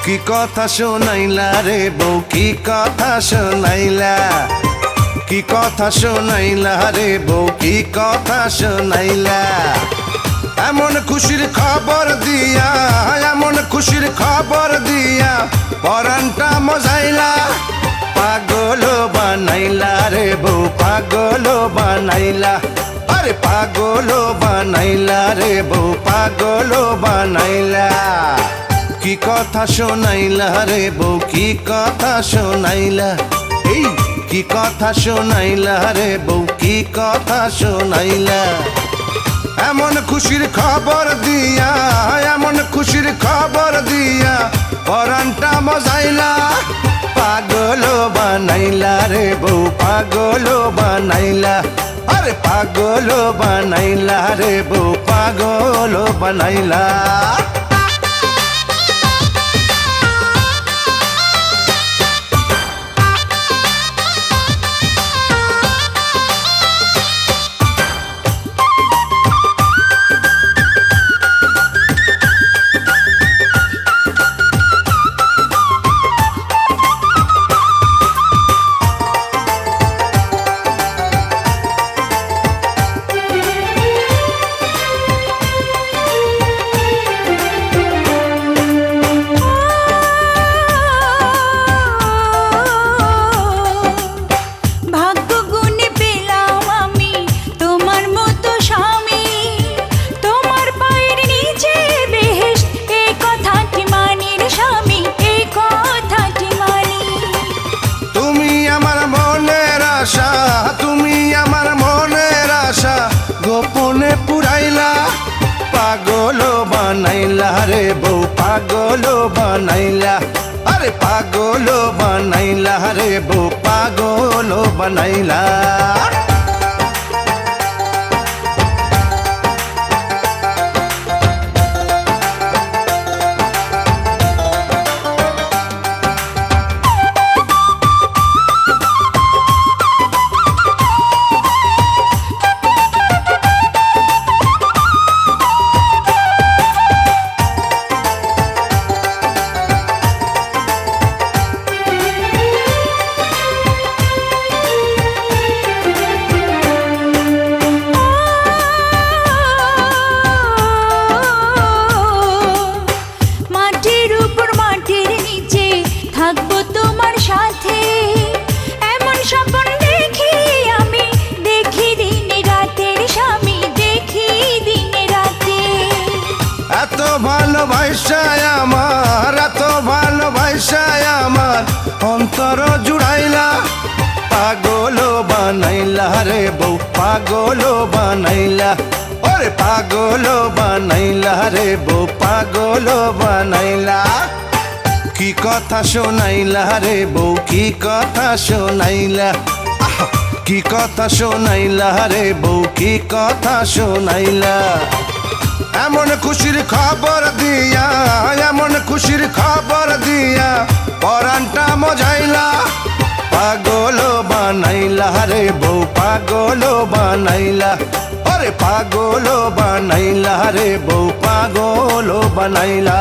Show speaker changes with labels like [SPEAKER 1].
[SPEAKER 1] কি কথা শোনাইলা রে বউ, কি কথা শোনাইলা, কি কথা শোনাইলা রে বউ, কি কথা শোনাইলা। এমন খুশির খবর দিয়া, এমন খুশির খবর দিয়া পরানটা মজাইলা। পাগল বানাইলা রে বউ, পাগল বানাইলা, আরে পাগল বানাইলা রে বউ, পাগল বানাইলা। কি কথা শোনাইলা রে বউ, কি কথা শোনাইলা, এই কি কথা শোনাইলা রে বউ, কি কথা শোনাইলা। এমন খুশির খবর দিয়া, এমন খুশির খবর দিয়া পরানটা মজাইলা। পাগল বানাইলা রে বউ, পাগল বানাইলা, আরে পাগল বানাইলা রে বউ, পাগল বানাইলা। তুমি আমার মনের আশা গোপনে পুরাইলা। পাগল বানাইলা রে বউ, পাগল বানাইলা, আরে পাগল বানাইলা রে বউ, পাগল বানাইলা। এত ভালোবাসায় আমার, এত ভালোবাসায় আমার অন্তর জুড়াইলা। পাগল বানাইলা রে বউ, পাগল বানাইলা, ওরে পাগল বানাইলা রে বউ, পাগল বানাইলা। কি কথা শোনাইলা রে বউ, কি কথা শোনাইলা, কি কথা শোনাইলা রে বউ, কি কথা শোনাইলা। এমন খুশির খবর দিয়া, এমন খুশির খবর দিয়া পরানটা মজাইলা। পাগল বানাইলা রে বউ, পাগল বানাইলা, আরে পাগল বানাইলা রে বউ, পাগল বানাইলা।